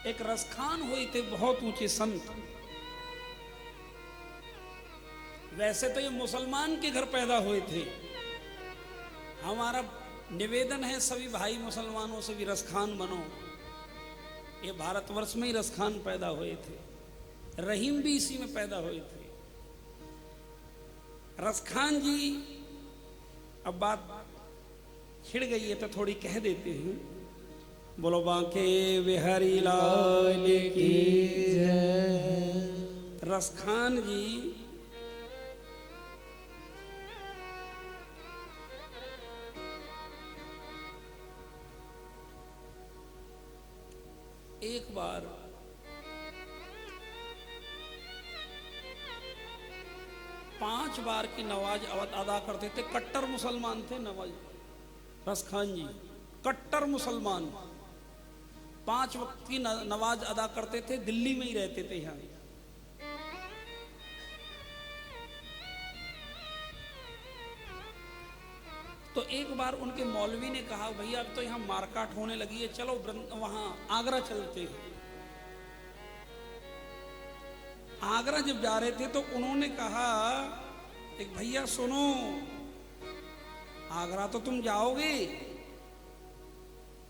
एक रसखान हुए थे बहुत ऊंचे संत। वैसे तो ये मुसलमान के घर पैदा हुए थे। हमारा निवेदन है सभी भाई मुसलमानों से भी रसखान बनो। ये भारतवर्ष में ही रसखान पैदा हुए थे, रहीम भी इसी में पैदा हुए थे। रसखान जी, अब बात छिड़ गई है तो थोड़ी कह देते हैं। बोलो बांके बिहारी लाल की जय। रसखान जी एक बार पांच बार की नमाज अदा करते थे। कट्टर मुसलमान थे नवाज रसखान जी, कट्टर मुसलमान। 5 वक्त की नमाज अदा करते थे, दिल्ली में ही रहते थे यहाँ। तो एक बार उनके मौलवी ने कहा, भैया अब तो यहाँ मारकाट होने लगी है, चलो वहां आगरा चलते हैं। आगरा जब जा रहे थे तो उन्होंने कहा, एक भैया सुनो, आगरा तो तुम जाओगे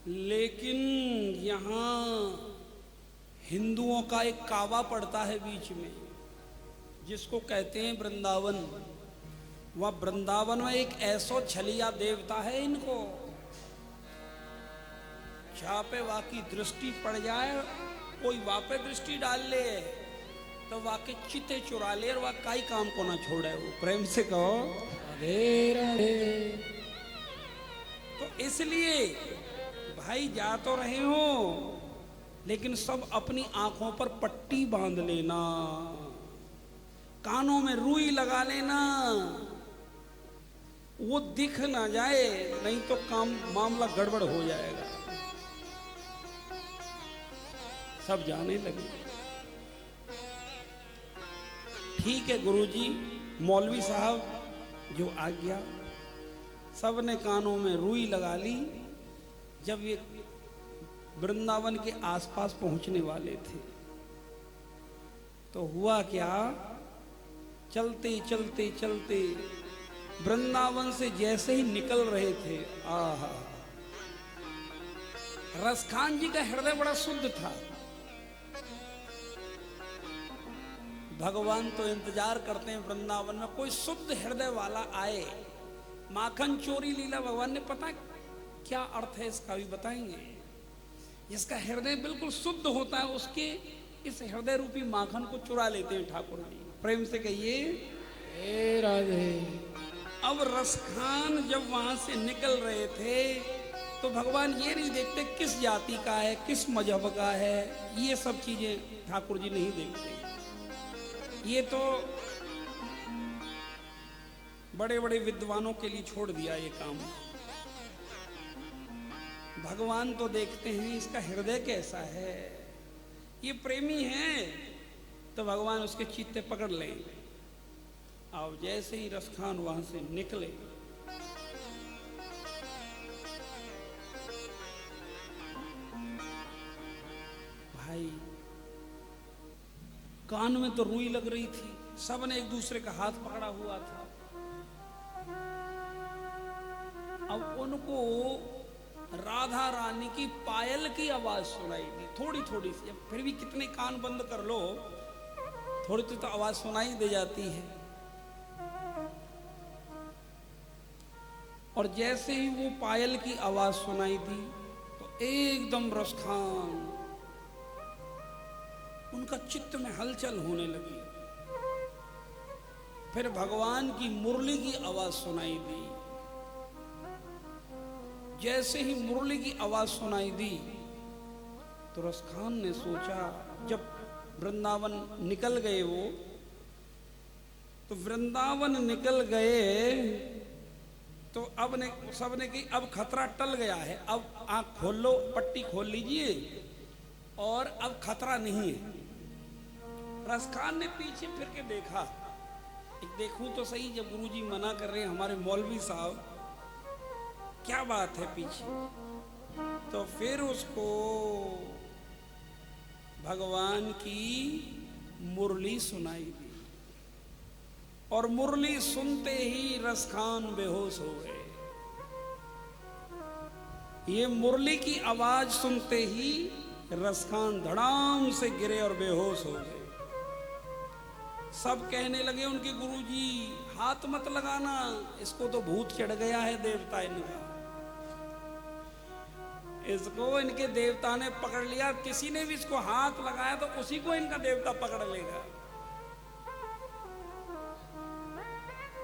लेकिन यहां हिंदुओं का एक काबा पड़ता है बीच में, जिसको कहते हैं वृंदावन। वह वृंदावन में एक ऐसो छलिया देवता है, इनको जहां पे वाकी दृष्टि पड़ जाए, कोई वापे दृष्टि डाल ले तो वाके चिते चुरा ले और वह काई काम को ना छोड़े। वो प्रेम से कहो राधे राधे। तो इसलिए भाई जा तो रहे हो, लेकिन सब अपनी आंखों पर पट्टी बांध लेना, कानों में रुई लगा लेना, वो दिख ना जाए, नहीं तो मामला गड़बड़ हो जाएगा। सब जाने लगे। ठीक है गुरुजी, मौलवी साहब जो आ गया, सब ने कानों में रुई लगा ली। जब ये वृंदावन के आसपास पहुंचने वाले थे तो हुआ क्या, चलते चलते चलते वृंदावन से जैसे ही निकल रहे थे, आहा, रसखान जी का हृदय बड़ा शुद्ध था। भगवान तो इंतजार करते हैं वृंदावन में कोई शुद्ध हृदय वाला आए। माखन चोरी लीला भगवान ने पता क्या अर्थ है इसका भी बताएंगे। जिसका हृदय बिल्कुल शुद्ध होता है, उसके इस हृदय रूपी माखन को चुरा लेते हैं ठाकुर जी। प्रेम से कहिए हे राधे। अब रसखान जब वहां से निकल रहे थे तो भगवान ये नहीं देखते किस जाति का है, किस मजहब का है, ये सब चीजें ठाकुर जी नहीं देखते। ये तो बड़े बड़े विद्वानों के लिए छोड़ दिया ये काम। भगवान तो देखते हैं इसका हृदय कैसा है, ये प्रेमी है तो भगवान उसके चीते पकड़ लें। अब जैसे ही रसखान वहां से निकले, भाई कान में तो रुई लग रही थी, सब ने एक दूसरे का हाथ पकड़ा हुआ था। अब उनको राधा रानी की पायल की आवाज सुनाई दी, थोड़ी थोड़ी सी। अब फिर भी कितने कान बंद कर लो, थोड़ी तो आवाज सुनाई दे जाती है। और जैसे ही वो पायल की आवाज सुनाई दी तो एकदम रसखान, उनका चित्त में हलचल होने लगी। फिर भगवान की मुरली की आवाज सुनाई दी। जैसे ही मुरली की आवाज सुनाई दी तो रसखान ने सोचा, जब वृंदावन निकल गए वो, तो वृंदावन निकल गए तो अब ने सब ने कही अब खतरा टल गया है, अब आंख खोल लो, पट्टी खोल लीजिए और अब खतरा नहीं है। रसखान ने पीछे फिर के देखा, एक देखूं तो सही, जब गुरुजी मना कर रहे हैं हमारे मौलवी साहब, क्या बात है पीछे। तो फिर उसको भगवान की मुरली सुनाई दी और मुरली सुनते ही रसखान बेहोश हो गए। ये मुरली की आवाज सुनते ही रसखान धड़ाम से गिरे और बेहोश हो गए। सब कहने लगे उनके गुरुजी, हाथ मत लगाना, इसको तो भूत चढ़ गया है, देवता इनका, इसको इनके देवता ने पकड़ लिया। किसी ने भी इसको हाथ लगाया तो उसी को इनका देवता पकड़ लेगा।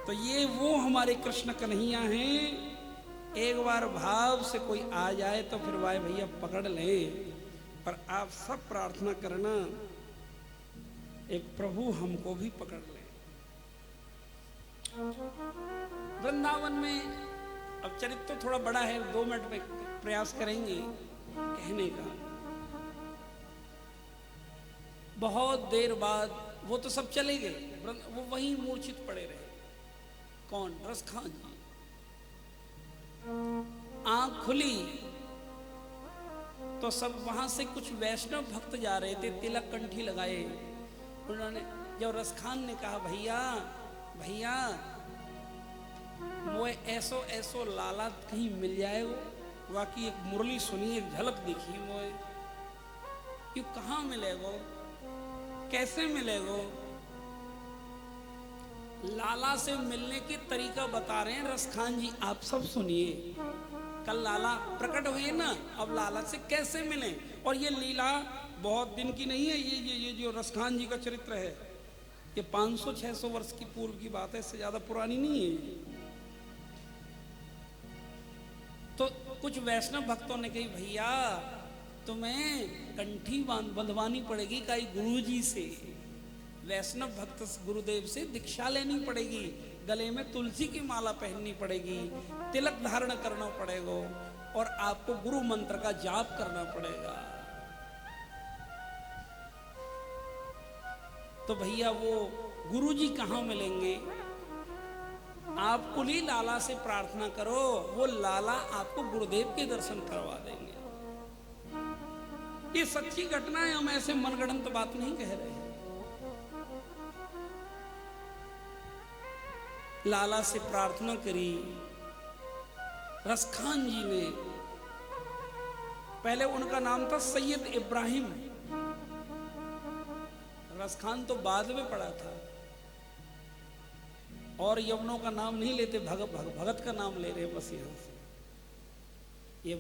तो ये वो हमारे कृष्ण कन्हैया हैं। एक बार भाव से कोई आ जाए तो फिर भाई भैया पकड़ ले। पर आप सब प्रार्थना करना, एक प्रभु हमको भी पकड़ ले। वृंदावन में, अब चरित्र तो थोड़ा बड़ा है, 2 मिनट में प्रयास करेंगे कहने का। बहुत देर बाद वो तो सब चले गए, वो वहीं मूर्छित पड़े रहे। कौन? रसखान जी। आंख खुली तो सब वहां से कुछ वैष्णव भक्त जा रहे थे, तिलक कंठी लगाए। उन्होंने, जब रसखान ने कहा भैया भैया वो ऐसो ऐसो लाला कहीं मिल जाए, वो वाकई एक मुरली सुनी, एक झलक दिखी, वो ये कहाँ मिलेगो, कैसे मिलेगो? लाला से मिलने के तरीका बता रहे हैं रसखान जी, आप सब सुनिए। कल लाला प्रकट हुए ना, अब लाला से कैसे मिलें? और ये लीला बहुत दिन की नहीं है, ये जो रसखान जी का चरित्र है, ये 500-600 वर्ष की पूर्व की बात है, इससे ज्यादा पुरानी नहीं है। तो कुछ वैष्णव भक्तों ने कही भैया तुम्हें कंठी बंधवानी पड़ेगी कई गुरुजी से, वैष्णव भक्त गुरुदेव से दीक्षा लेनी पड़ेगी, गले में तुलसी की माला पहननी पड़ेगी, तिलक धारण करना पड़ेगा और आपको गुरु मंत्र का जाप करना पड़ेगा। तो भैया वो गुरुजी कहाँ मिलेंगे? आप कुली लाला से प्रार्थना करो, वो लाला आपको गुरुदेव के दर्शन करवा देंगे। ये सच्ची घटना है, हम ऐसे मनगढ़ंत बात नहीं कह रहे। लाला से प्रार्थना करी रसखान जी ने। पहले उनका नाम था सैयद इब्राहिम, रसखान तो बाद में पड़ा था। और यवनों का नाम नहीं लेते, भगत का नाम ले रहे बस यहां से। ये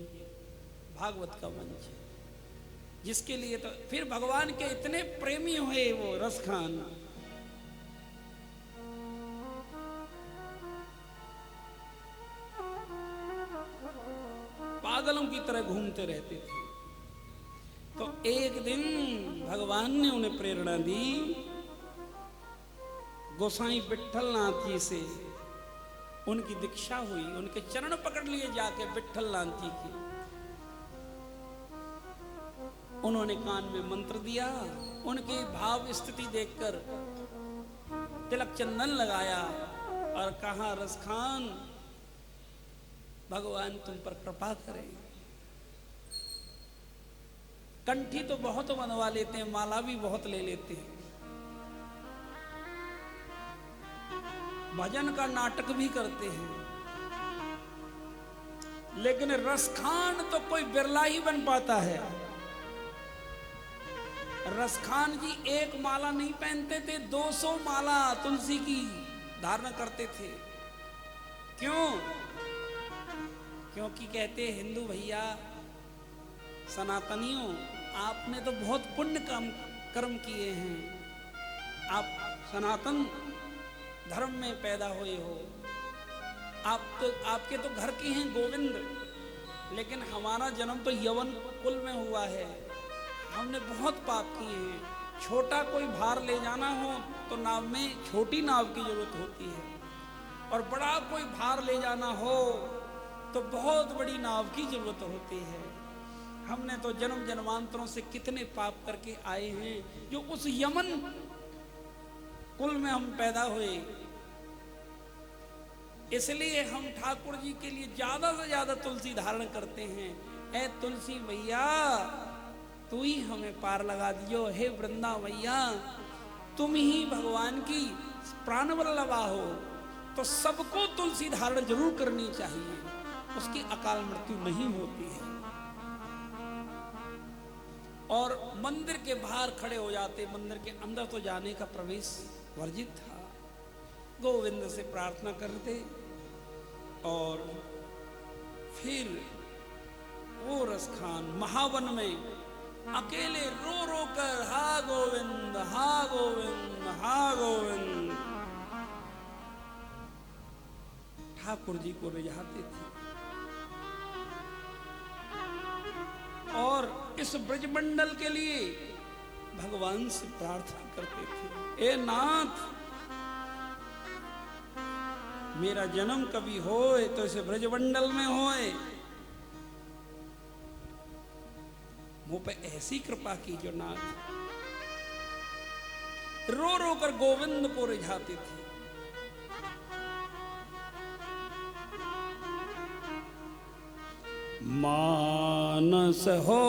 भागवत का मंच है जिसके लिए तो फिर भगवान के इतने प्रेमी हुए वो रसखान। पागलों की तरह घूमते रहते थे। तो एक दिन भगवान ने उन्हें प्रेरणा दी, गोसाई विट्ठल नाथ जी से उनकी दीक्षा हुई, उनके चरण पकड़ लिए जाके विट्ठल नाथ जी की। उन्होंने कान में मंत्र दिया, उनकी भाव स्थिति देखकर तिलक चंदन लगाया और कहा रसखान भगवान तुम पर कृपा करें। कंठी तो बहुत बनवा लेते हैं, माला भी बहुत ले लेते हैं, भजन का नाटक भी करते हैं, लेकिन रसखान तो कोई बिरला ही बन पाता है। रसखान जी एक माला नहीं पहनते थे, 200 माला तुलसी की धारण करते थे। क्यों? क्योंकि कहते हिंदू भैया सनातनियों, आपने तो बहुत पुण्य कर्म किए हैं, आप सनातन धर्म में पैदा हुए हो, आप तो आपके तो घर के हैं गोविंद, लेकिन हमारा जन्म तो यवन कुल में हुआ है, हमने बहुत पाप किए हैं। छोटा कोई भार ले जाना हो तो नाव में छोटी नाव की जरूरत होती है, और बड़ा कोई भार ले जाना हो तो बहुत बड़ी नाव की जरूरत होती है। हमने तो जन्म जन्मांतरों से कितने पाप करके आए हैं, जो उस यमन कुल में हम पैदा हुए। इसलिए हम ठाकुर जी के लिए ज्यादा से ज्यादा तुलसी धारण करते हैं। ऐ तुलसी मैया तू ही हमें पार लगा दियो। हे वृंदावैया, तुम ही भगवान की प्राण वल्लभा हो, तो सबको तुलसी धारण जरूर करनी चाहिए, उसकी अकाल मृत्यु नहीं होती है। और मंदिर के बाहर खड़े हो जाते, मंदिर के अंदर तो जाने का प्रवेश वर्जित था। गोविंद से प्रार्थना करते और फिर वो रसखान महावन में अकेले रो रो कर हा गोविंद हा गोविंद हा गोविंद ठाकुर जी को रिझाते थे और इस ब्रजमंडल के लिए भगवान से प्रार्थना करते थे, ए नाथ, मेरा जन्म कभी होए तो इस ब्रजमंडल में होए, मुझ पे ऐसी कृपा कीजिए नाथ। रो रो कर गोविंद को रिझाते थे। मानस हो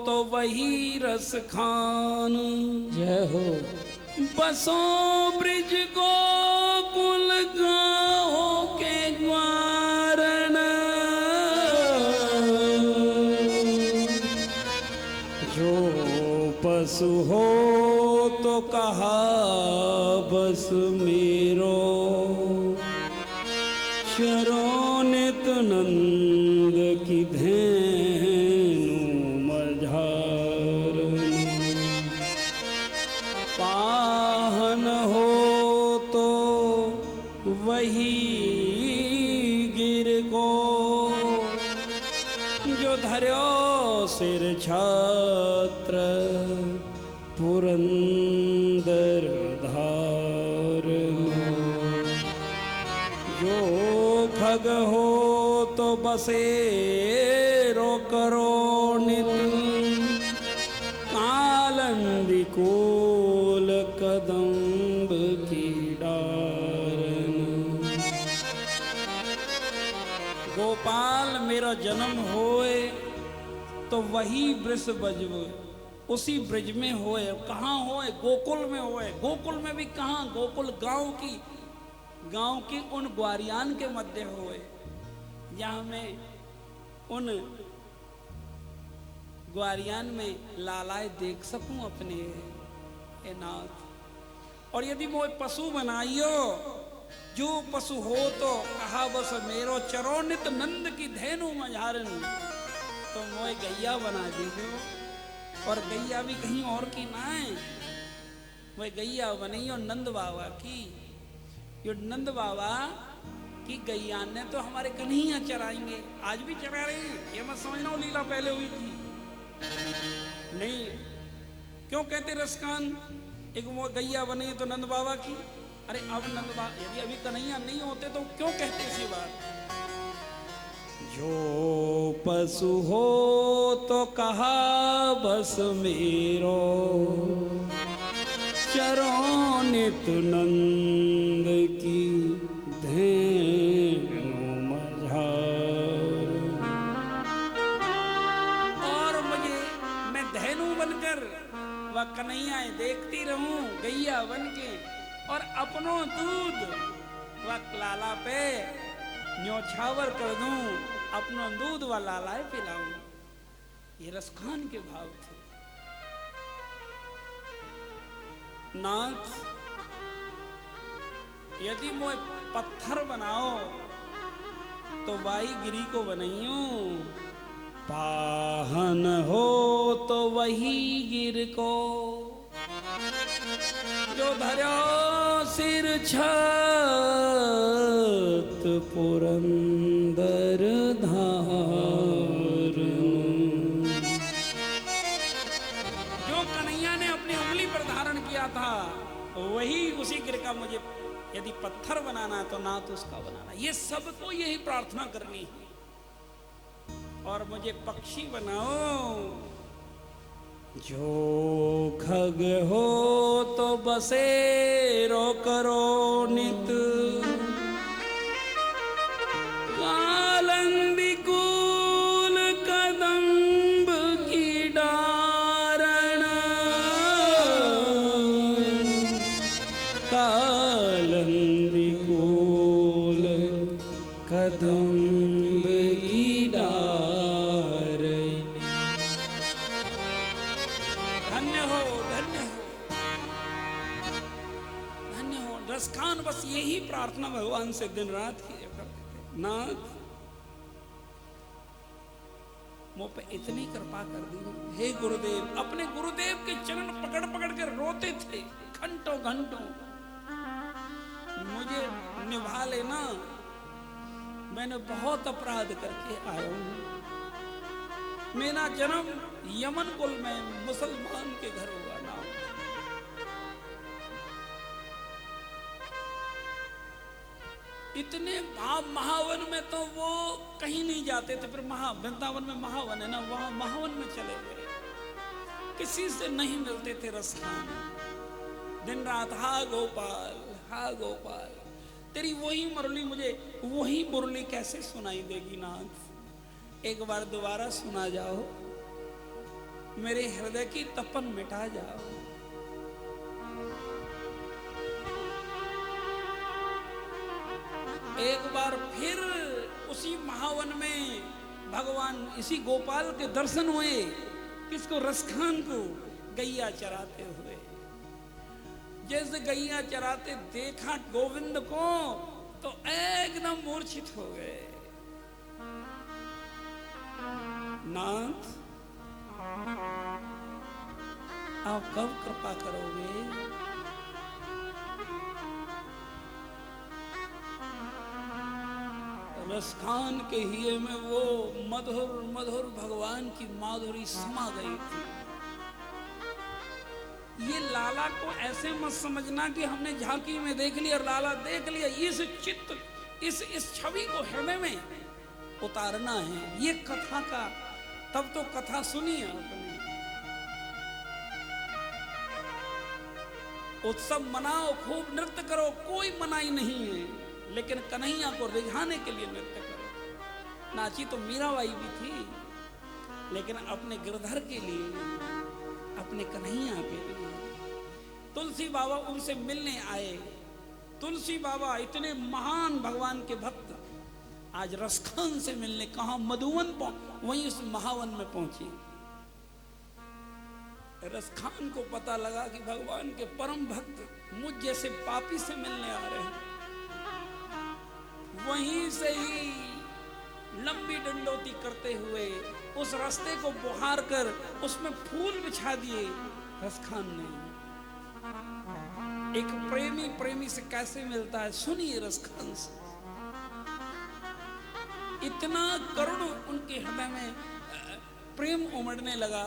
तो वही रस खान, जय हो। बसो ब्रिज गोकुल गाँव के ग्वारण, जो पशु हो तो कहा बस मेरो, चरो नित नंद की धेनु मझार, पाहन हो तो वही गिर को, जो धर्यो सिर छात्र पुरंदर धार, जो खग हो तो बसे रो करो नित, कालंदी कोल कदम्ब की डारन। गोपाल मेरा जन्म होए तो वही ब्रज बजव, उसी ब्रज में होए। कहाँ होए? गोकुल में होए। गोकुल में भी कहाँ? गोकुल गांव की उन ग्वारियान के मध्य होए, जहाँ मैं उन ग्वारियान में लालाए देख सकूं अपने, ए नाथ। और यदि मोए पशु बनाइयो, जो पशु हो तो कहा बस मेरो, चरोनित नंद की धेनु मझारन, तो मोए गैया बना दीजियो। और गैया भी कहीं और की ना है, वह गैया बनियो नंद बाबा की। यो नंद बाबा की गैया ने तो हमारे कन्हैया चराएंगे, आज भी चरा रहे हैं। ये मत समझना लीला पहले हुई थी, नहीं। क्यों कहते रसकान एक वो गैया बनी तो नंद बाबा की? अरे अब नंद बाबा यदि अभी कन्हैया नहीं होते तो क्यों कहते इसी बात? जो पशु हो तो कहा बस मेरो, चरो नित नंद की धेनु मझार। और मैं धेनु बनकर वह कन्हैया देखती रहूं, गैया बन के, और अपनों दूध वह लाला पे न्योछावर कर दूं, अपनों दूध व लालाए पिलाऊं। ये रसखान के भाव थे। नाथ, यदि मोए पत्थर बनाओ तो वाई गिरी को बनाइयो, पाहन हो तो वही गिर को, जो धर्यो सिर छत पुरंदर धार। जो कन्हैया ने अपनी उंगली पर धारण किया था, वही उसी गिर का मुझे यदि पत्थर बनाना है तो ना तो उसका बनाना। ये सबको यही प्रार्थना करनी है। और मुझे पक्षी बनाओ, जो खग हो तो बसे रो करो नित, कालंदी कूल कदम्ब की डार। धन्य हो, धन्य हो, धन्य हो। रसखान बस यही प्रार्थना भगवान से दिन रात किया करते थे, नाथ मुझ पे इतनी कृपा कर दी, हे गुरुदेव। अपने गुरुदेव के चरण पकड़ पकड़ कर रोते थे घंटों घंटों, मुझे निभा लेना, मैंने बहुत अपराध करके आया हूं। मेरा जन्म यमन कुल में मुसलमान के घर हुआ ना। इतने भाव महावन में तो वो कहीं नहीं जाते थे, फिर वृंदावन में महावन है ना, वहां महावन में चले गए, किसी से नहीं मिलते थे रसखान। दिन रात हा गोपाल, हा गोपाल, तेरी वही मुरली, मुझे वही मुरली कैसे सुनाई देगी नाथ? एक बार दोबारा सुना जाओ, मेरे हृदय की तपन मिटा जाओ। एक बार फिर उसी महावन में भगवान इसी गोपाल के दर्शन हुए, किसको? रसखान को, गैया चराते हुए। जैसे गैया चराते देखा गोविंद को तो एकदम मूर्छित हो गए। नाथ आप कब कृपा करोगे? रसखान के हिये में वो मधुर मधुर भगवान की माधुरी समा गई थी। ये लाला को ऐसे मत समझना कि हमने झांकी में देख लिया और लाला देख लिया। इस चित्त, इस छवि को हृदय में उतारना है। ये कथा का, तब तो कथा सुनी आपने। उत्सव मनाओ, खूब नृत्य करो, कोई मनाही नहीं है, लेकिन कन्हैया को रिझाने के लिए नृत्य करो। नाची तो मीराबाई भी थी, लेकिन अपने गिरधर के लिए, अपने कन्हैया के लिए। तुलसी बाबा उनसे मिलने आए। तुलसी बाबा इतने महान भगवान के भक्त आज रसखान से मिलने कहा मधुवन वहीं उस महावन में पहुंची। रसखान को पता लगा कि भगवान के परम भक्त मुझ जैसे पापी से मिलने आ रहे हैं। वहीं से ही लंबी डंडोती करते हुए उस रास्ते को बुहार कर उसमें फूल बिछा दिए रसखान ने। एक प्रेमी प्रेमी से कैसे मिलता है सुनिए रसखान से। इतना करुण उनके हृदय में प्रेम उमड़ने लगा।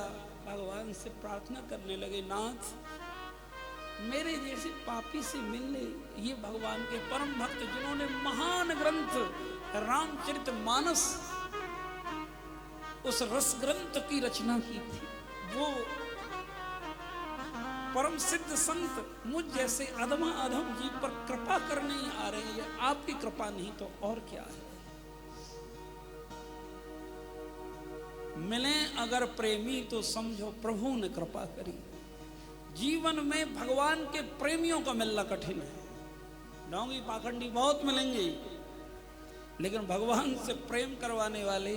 भगवान से प्रार्थना करने लगे, नाथ मेरे जैसे पापी से मिलने ये भगवान के परम भक्त जिन्होंने महान ग्रंथ रामचरितमानस उस रस ग्रंथ की रचना की थी, वो परम सिद्ध संत मुझ जैसे अधमा अधम जीव पर कृपा करने ही आ रहे हैं। आपकी कृपा नहीं तो और क्या है। मिले अगर प्रेमी तो समझो प्रभु ने कृपा करी। जीवन में भगवान के प्रेमियों का मिलना कठिन है। डोंगी पाखंडी बहुत मिलेंगे, लेकिन भगवान से प्रेम करवाने वाले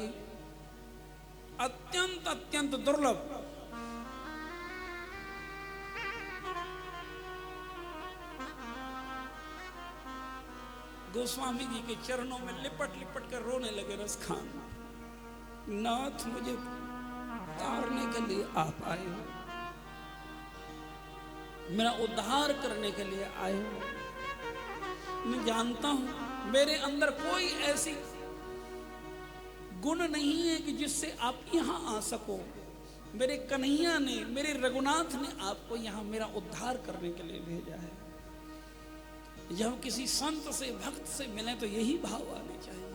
अत्यंत अत्यंत दुर्लभ। गोस्वामी जी के चरणों में लिपट लिपट कर रोने लगे रसखान। नाथ मुझे तारने के लिए आप आए हो, मेरा उद्धार करने के लिए आए हो। मैं जानता हूं मेरे अंदर कोई ऐसी गुण नहीं है कि जिससे आप यहां आ सको। मेरे कन्हैया ने, मेरे रघुनाथ ने आपको यहां मेरा उद्धार करने के लिए भेजा है। जब किसी संत से भक्त से मिले तो यही भाव आने चाहिए।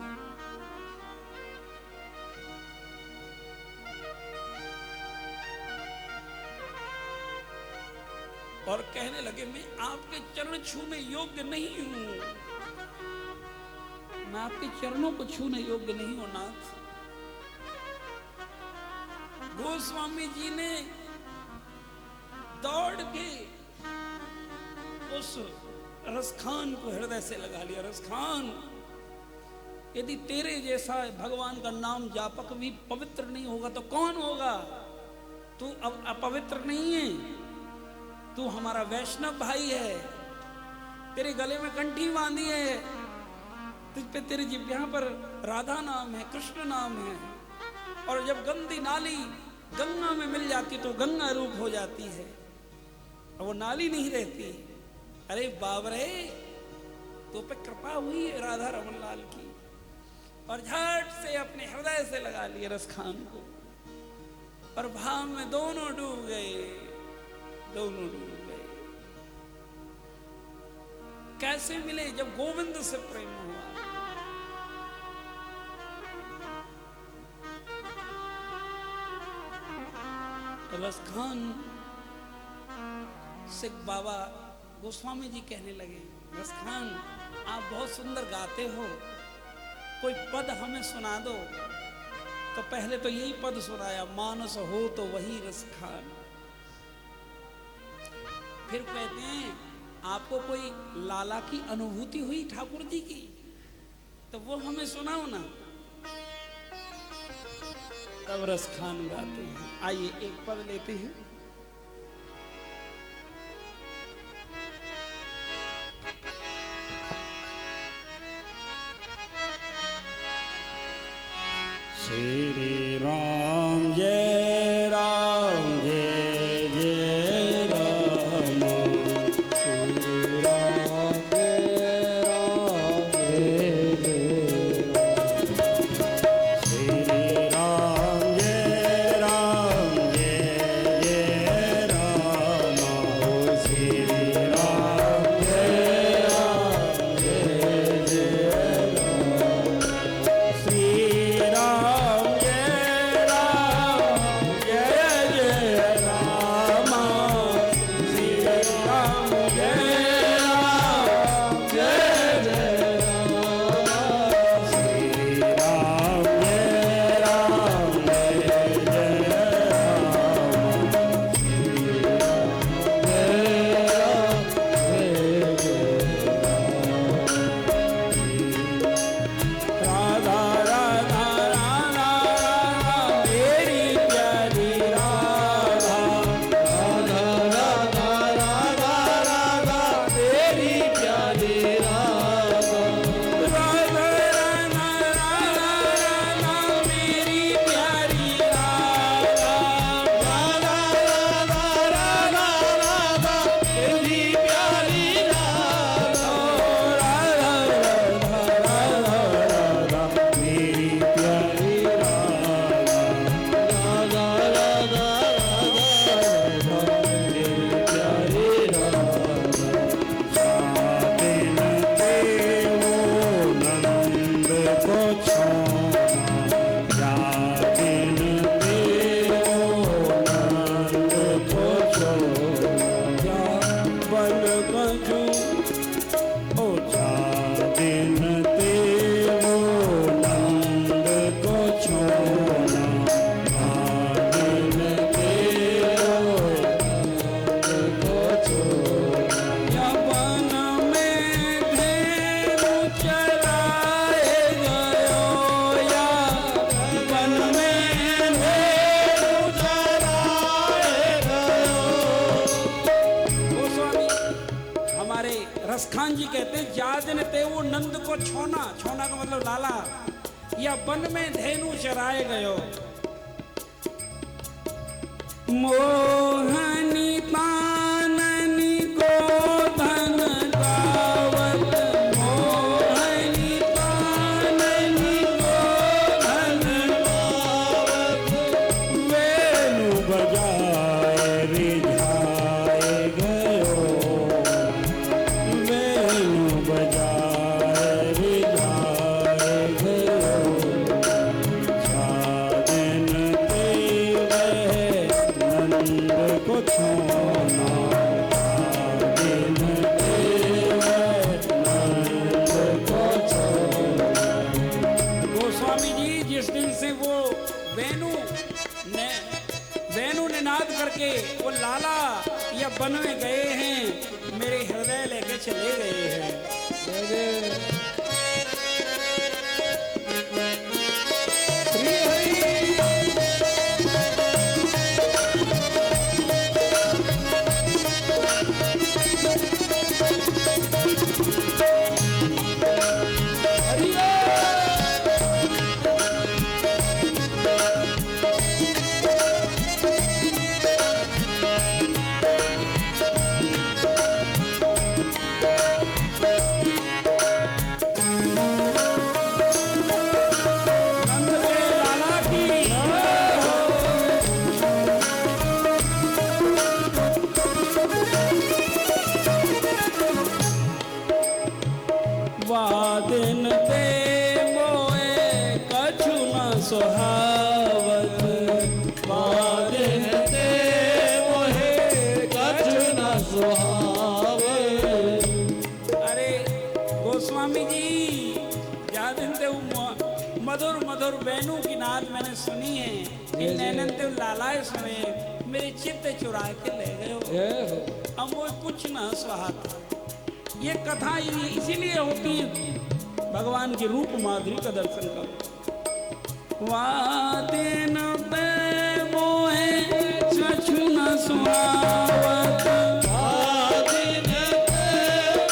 और कहने लगे मैं आपके चरण छूने योग्य नहीं हूं, मैं आपके चरणों को छूने योग्य नहीं हूं नाथ। गोस्वामी जी ने दौड़ के उस रसखान को हृदय से लगा लिया। रसखान, यदि तेरे जैसा भगवान का नाम जापक भी पवित्र नहीं होगा तो कौन होगा। तू अब अपवित्र नहीं है, तू हमारा वैष्णव भाई है, तेरे गले में कंठी बांधी है, तुझ पे तेरी जिह्वा पर राधा नाम है, कृष्ण नाम है, और जब गंदी नाली गंगा में मिल जाती तो गंगा रूप हो जाती है, और वो नाली नहीं रहती। अरे बाबरे, तो पे कृपा हुई है राधा रमन लाल की, और झट से अपने हृदय से लगा लिए रसखान को, और भाव में दोनों डूब गए, दोनों डूब गए। कैसे मिले? जब गोविंद से प्रेम हुआ। रसखान से बाबा गोस्वामी जी कहने लगे, रसखान आप बहुत सुंदर गाते हो, कोई पद हमें सुना दो। तो पहले तो यही पद सुनाया, मानस हो तो वही रसखान। फिर कहते हैं आपको कोई लाला की अनुभूति हुई ठाकुर जी की, तो वो हमें सुनाओ ना। तब रसखान गाते हैं। आइए एक पद लेते हैं। श्री राम जय राम जय जय राम, श्री राम जय राम जय जय राम, श्री राम जय राम जय जय राम, श्री राम जय राम जय जय राम, श्री राम रसखान जी कहते जादन ते वो नंद को छोना, छोना का मतलब लाला, या वन में धेनु चराए गयो। मोहनी पाननी को धन गावत, मोहनी पाननी को धन गावत, वेणु बजाए रिझाए गयो, वेणु बजाए रिझाए गयो, साजन ते वह नंद को छोना, साजन ते वह नंद को छोना। गोस्वामी जी जिस दिन से वो वेणु निनाद करके वो लाला या वन में गए हैं, मेरे हृदय लेके चले गए हैं। मधुर मधुर बैनू की नाद मैंने सुनी है, इन नैनन ते लालाए सुने, मेरे चित्त चुरा के ले गए हो। अब वो कुछ ना सुहाता। ये कथा इसीलिए होती है भगवान के रूप माधुरी का दर्शन करो। वादिन पे मोहे कछु न सुहावत, वादिन पे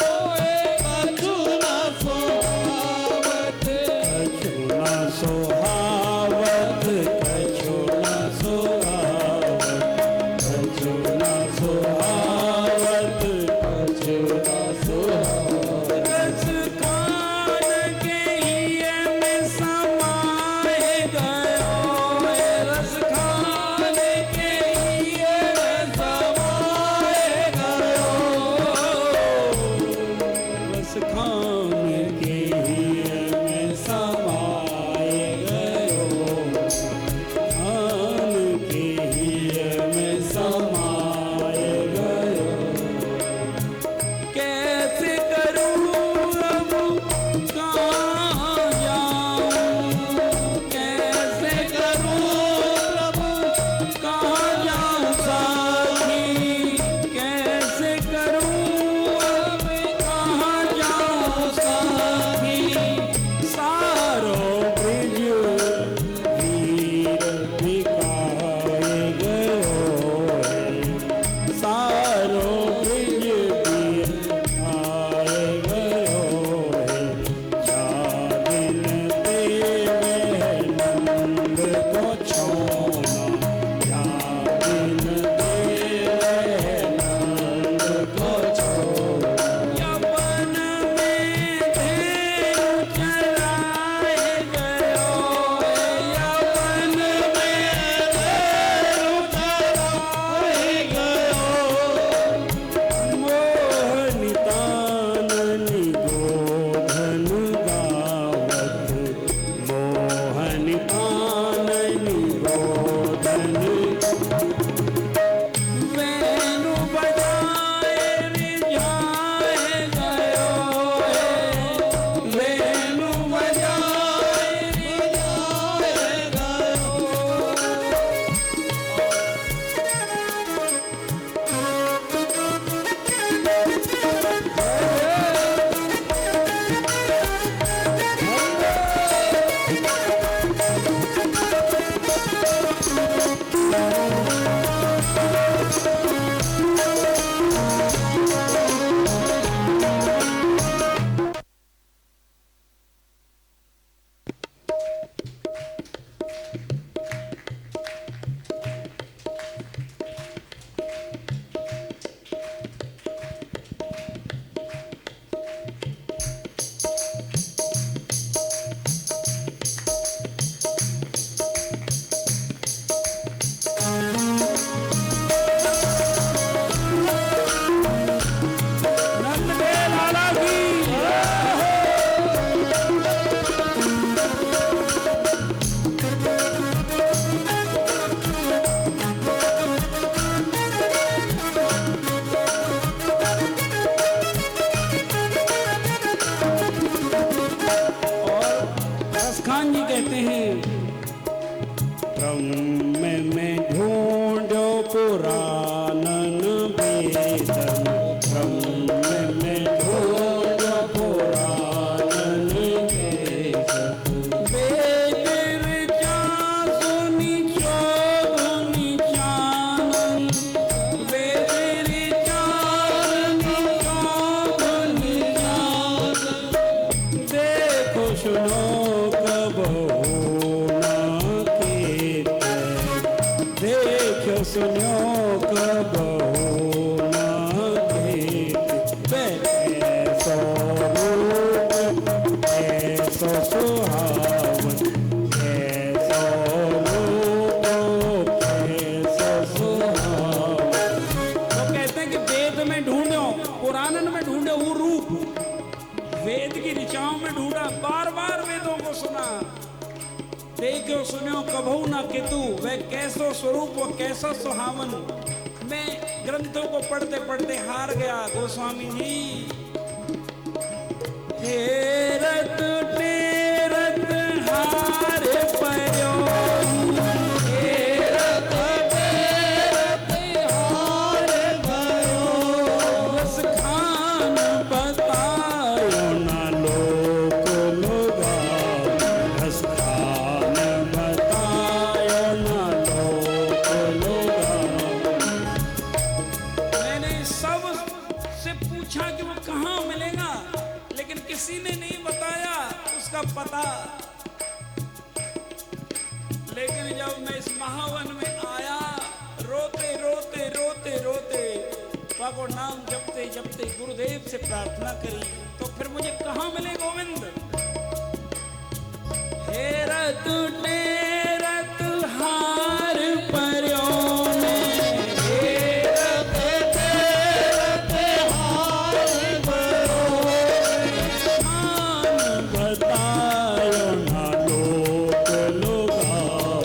मोहे कछु न सुहावत, कछु न सुहावत, कछु न सुहावत, कछु न सुहावत, कछु न सुहावत। रस खान के हिये में समाए गयो, रस खान के हिये में समाए गयो, रस खान के हिये में समाए गयो, खान के हिये में समाए गयो। कैसे करूं अब कहाँ जाऊं, कैसे करूं प्रभु कहाँ जाऊं साथी, कैसे करूं अब कहाँ जाऊं साथी। सारो ब्रिज वीर बिकाए गयो, सारो ब्रिज वीर आए गयो। जादिन देवे नंद को छोना, जादिन देवे नंद को छोना। यवन में धेनु चराए गयो, यवन में धेनु चराए गयो। मोहनिताननि गोधन गावत, मोहनिताननि गोधन वेणु बजाए रिझाए गयो, वेणु बजाए रिझाए गयो। नंद के लाला की और रसखान जी कहते हैं, ब्रह्म में ढूंढो पुराणन वेदन, ब्रह्म में ढूंढो पुराणन वेदन। वेद ऋचा सुनि चोधुनि चानन, वेद ऋचा सुनि चोधुनि चानन। देखो सुनो कबहू न कीर्त, देखो सुनो कबहू न कीर्त। ऐसो रूप ऐसो सुहावन, ऐसो रूप ऐसो सुहावन। वो कहते हैं कि वेद में ढूंढो, पुराणन में ढूंढो वो रूप, वेद की ऋचाओं में ढूंढा, बार बार वेदों को सुना, देखो सुनो कभू ना कितु, वह कैसो स्वरूप व कैसा सुहावन। मैं ग्रंथों को पढ़ते पढ़ते हार गया गोस्वामी जी। हेरत टेरत हार सब पता, लेकिन जब मैं इस महावन में आया, रोते रोते रोते रोते भगवान नाम जपते जपते गुरुदेव से प्रार्थना करी, तो फिर मुझे कहाँ मिले गोविंद? हेरत टेरत हार पर्यो ने, हेरत टेरत हार पर्यो ने, मान बतायो ना लोक लोगाओ,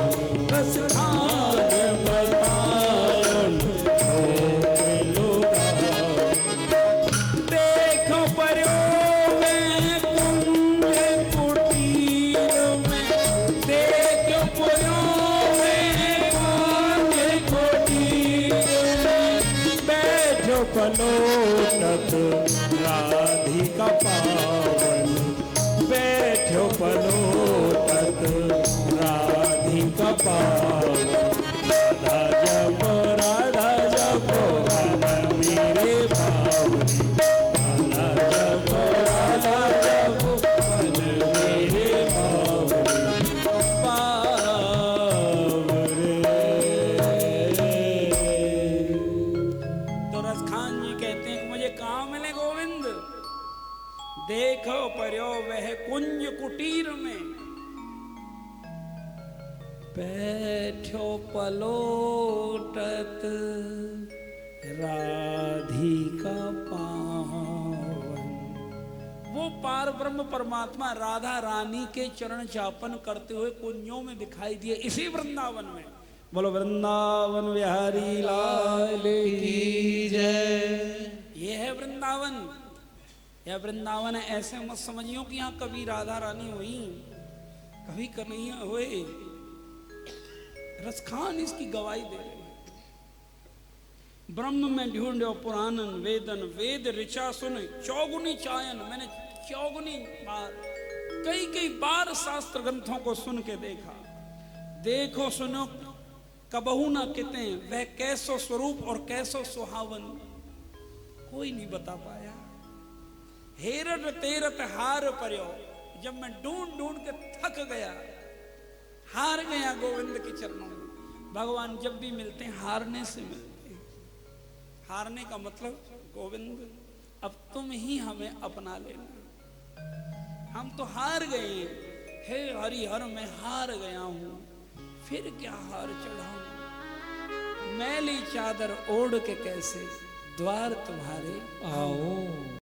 बस मान बतायो ना लोक लोगाओ। देखो पर्यो में कुंज कुटीर में, देखो पर्यो में कुंज कुटीर में, बैठो पलोटत राधिका पावन, बैठो पलोटत राधिका पावन। राधा जपो मन मेरे बावरी, राधा जपो मन मेरे बावरी, बावरे। तो रसखान जी कहते हैं कि मुझे कहाँ मिले गोविंद? देखो पर्यो वह कुंज कुटीर में, बैठो पलोटत राधिका पावन। वो पार ब्रह्म परमात्मा राधा रानी के चरण चापन करते हुए कुंजों में दिखाई दिए, इसी वृंदावन में। बोलो वृंदावन बिहारी लाल की जय। ये है वृंदावन। यह वृंदावन है, ऐसे मत समझियो कि यहाँ कभी राधा रानी हुई, कभी कन्हैया हुए। रसखान इसकी गवाही दे रहे हैं। ब्रह्म में ढूंढो पुराणन वेदन, वेद ऋचा सुने चौगुनी चायन। मैंने चौगुनी बार, कई कई बार शास्त्र ग्रंथों को सुन के देखा। देखो सुनो कबहू ना किते, वह कैसो स्वरूप और कैसो सुहावन, कोई नहीं बता पाया। हेरत तेरत हार पर्यो, जब मैं ढूंढ ढूंढ के थक गया, हार गया गोविंद के चरणों में। भगवान जब भी मिलते हैं हारने से मिलते हैं। हारने का मतलब गोविंद अब तुम ही हमें अपना लेना, हम तो हार गए। हे हरिहर मैं हार गया हूं, फिर क्या हार चढ़ाऊं। मैली चादर ओढ़ के कैसे द्वार तुम्हारे आओ।